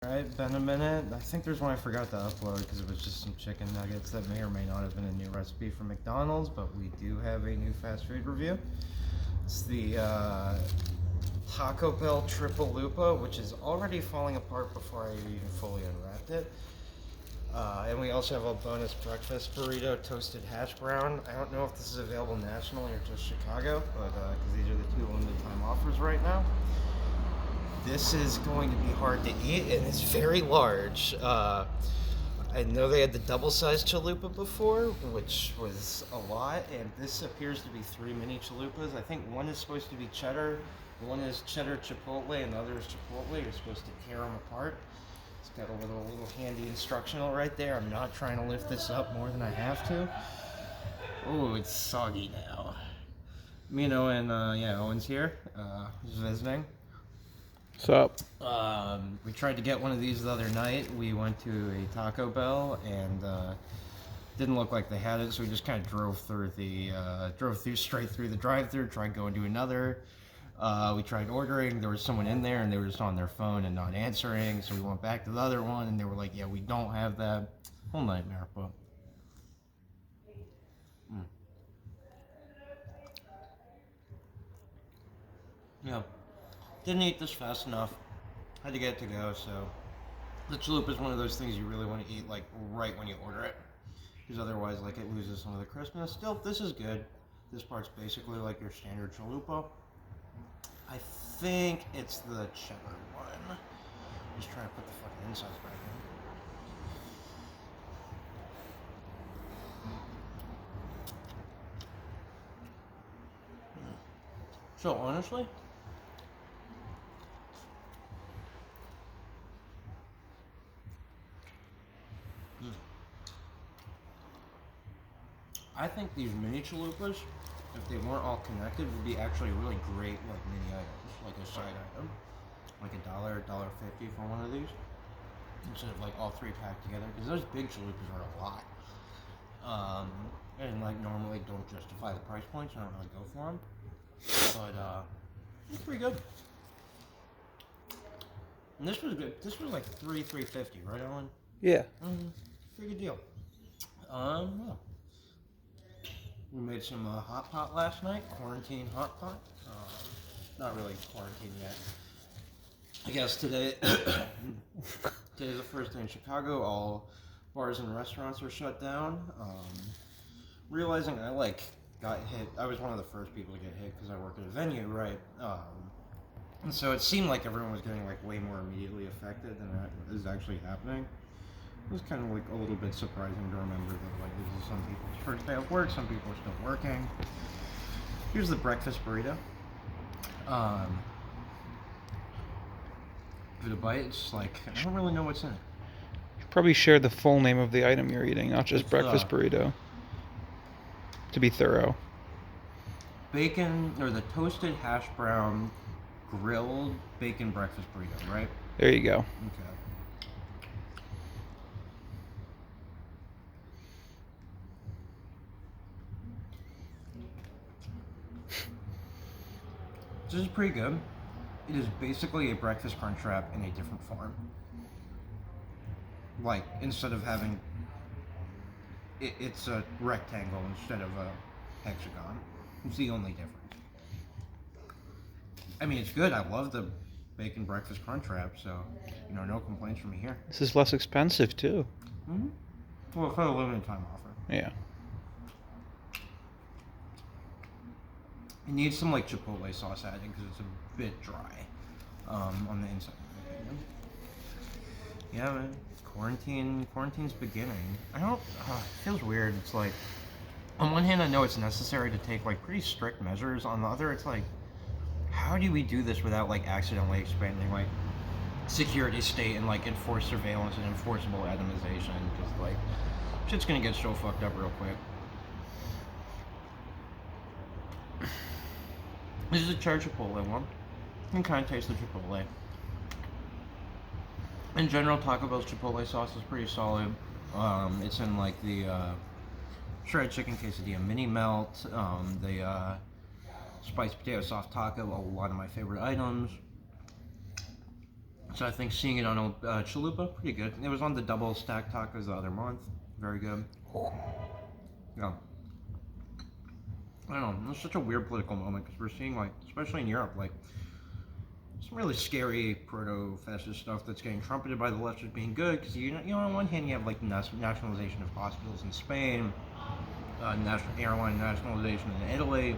Alright, been a minute. I think there's one I forgot to upload because it was just some chicken nuggets that may or may not have been a new recipe from McDonald's, but we do have a new fast food review. It's the Taco Bell Triplelupa, which is already falling apart before I even fully unwrapped it. And we also have a bonus breakfast burrito, toasted hash brown. I don't know if this is available nationally or just Chicago, but because these are the two limited time offers right now. This is going to be hard to eat, and it's very large. I know they had the double-sized chalupa before, which was a lot, and this appears to be 3 mini chalupas. I think one is supposed to be cheddar, one is cheddar chipotle, and the other is chipotle. You're supposed to tear them apart. It's got a little handy instructional right there. I'm not trying to lift this up more than I have to. Oh, it's soggy now. Mino and yeah, Owen's here. He's visiting. What's up? We tried to get one of these the other night. We went to a Taco Bell and didn't look like they had it, so we just kind of drove straight through the drive-thru. Tried going to another. We tried ordering. There was someone in there, and they were just on their phone and not answering. So we went back to the other one, and they were like, "Yeah, we don't have that." Whole nightmare, but. Yeah. Didn't eat this fast enough. Had to get it to go, so the chalupa is one of those things you really want to eat like right when you order it, because otherwise like it loses some of the crispness. Still, this is good. This part's basically like your standard chalupa. I think it's the cheddar one. Just trying to put the fucking insides back in. So honestly, I think these mini chalupas, if they weren't all connected, would be actually really great like mini items, like a side item, like $1, $1.50 for one of these, instead of like all three packed together, because those big chalupas are a lot, and like normally don't justify the price points. I don't really go for them, but it's pretty good. And this was good. This was like $3.50, right, Ellen? Yeah. Pretty good deal. Yeah. We made some hot pot last night, quarantine hot pot. Not really quarantine yet. I guess today, today's the first day in Chicago. All bars and restaurants are shut down. Realizing I got hit. I was one of the first people to get hit because I work at a venue, right? And so it seemed like everyone was getting like way more immediately affected than that is actually happening. It was kind of like a little bit surprising to remember that like this is some people's first day of work, some people are still working. Here's the breakfast burrito. Give it a bite. It's like I don't really know what's in it. You probably share the full name of the item you're eating, not just It's, breakfast burrito. To be thorough. Bacon or the toasted hash brown grilled bacon breakfast burrito, right? There you go. Okay. This is pretty good. It is basically a breakfast crunch wrap in a different form. Like, instead of having... It's a rectangle instead of a hexagon. It's the only difference. I mean, it's good. I love the bacon breakfast crunch wrap, so, you know, no complaints from me here. This is less expensive, too. Mm-hmm. Well, for a limited time offer. Yeah. It needs some like chipotle sauce added because it's a bit dry on the inside. Yeah, man. Quarantine's beginning. It feels weird. It's like, on one hand, I know it's necessary to take like pretty strict measures. On the other, it's like, how do we do this without like accidentally expanding like security state and like enforced surveillance and enforceable atomization? Because like, shit's gonna get so fucked up real quick. This is a cheddar chipotle one. You can kind of taste the chipotle. In general, Taco Bell's chipotle sauce is pretty solid. It's in like the shredded chicken quesadilla mini melt, the spiced potato sauce taco, a lot of my favorite items. So I think seeing it on Chalupa, pretty good. It was on the double stack tacos the other month. Very good. Yeah. I don't know. It's such a weird political moment because we're seeing, like, especially in Europe, like, some really scary proto-fascist stuff that's getting trumpeted by the left as being good. Because you know, on one hand, you have like nationalization of hospitals in Spain, national airline nationalization in Italy.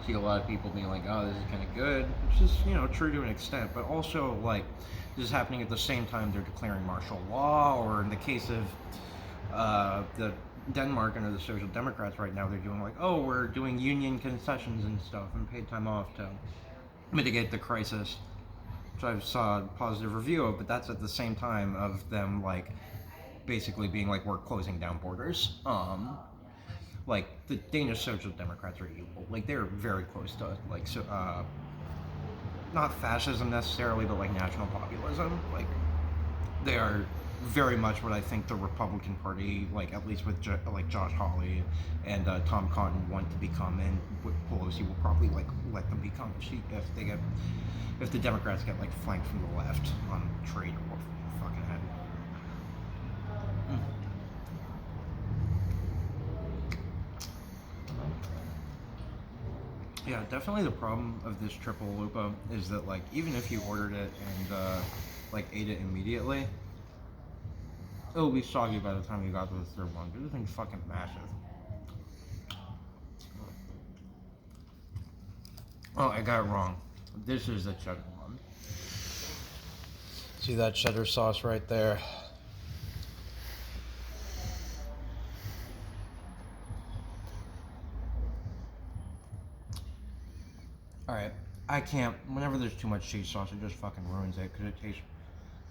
See a lot of people being like, "Oh, this is kind of good," which is true to an extent, but also like this is happening at the same time they're declaring martial law, or in the case of the Denmark under the Social Democrats right now, they're doing like, "Oh, we're doing union concessions and stuff and paid time off to mitigate the crisis," which I saw a positive review of, but that's at the same time of them like basically being like, we're closing down borders. Like the Danish Social Democrats are evil. Like they're very close to like not fascism necessarily, but like national populism. Like they are very much what I think the Republican Party, like at least with like Josh Hawley and Tom Cotton, want to become, and what Pelosi will probably like let them become if the Democrats get like flanked from the left on trade or fucking head. Yeah, definitely the problem of this Triplelupa is that like even if you ordered it and like ate it immediately, it'll be soggy by the time you got to the third one. This thing's fucking massive. Oh, I got it wrong. This is the cheddar one. See that cheddar sauce right there? Alright, I can't. Whenever there's too much cheese sauce, it just fucking ruins it because it tastes.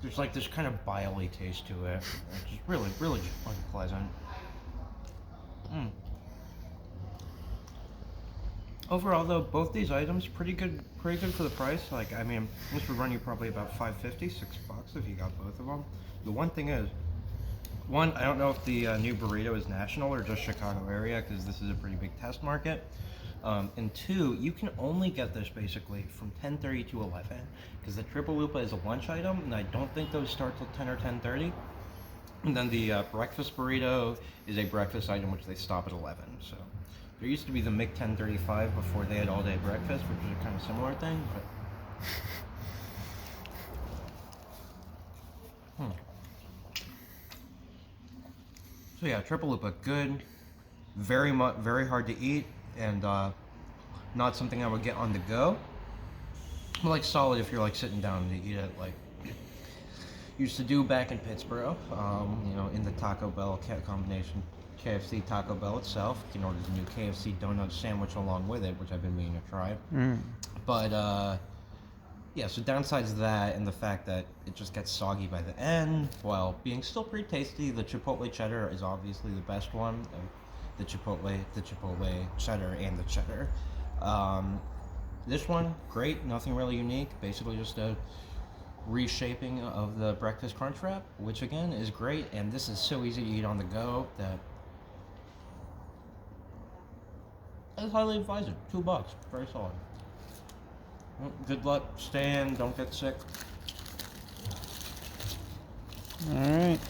There's like this kind of bile-y taste to it. It's just really, really just unpleasant. Overall, though, both these items pretty good for the price. Like, I mean, this would run you probably about $5.50, $6 if you got both of them. The one thing is, I don't know if the new burrito is national or just Chicago area because this is a pretty big test market. And two, you can only get this basically from 10:30 to 11 because the Triplelupa is a lunch item, and I don't think those start till 10 or 10:30. And then the breakfast burrito is a breakfast item which they stop at 11. So there used to be the Mick 1035 before they had all-day breakfast, which is a kind of similar thing, but. So yeah, Triplelupa, good, very hard to eat, and not something I would get on the go. But like solid if you're like sitting down to eat it, like used to do back in Pittsburgh. In the Taco Bell combination, KFC Taco Bell itself. You can order the new KFC donut sandwich along with it, which I've been meaning to try. But yeah, so downsides that and the fact that it just gets soggy by the end, while being still pretty tasty. The Chipotle cheddar is obviously the best one. The Chipotle cheddar, and the cheddar. This one, great, nothing really unique. Basically just a reshaping of the breakfast crunch wrap, which again is great. And this is so easy to eat on the go that I highly advise it. $2, very solid. Good luck, stay in, don't get sick. All right.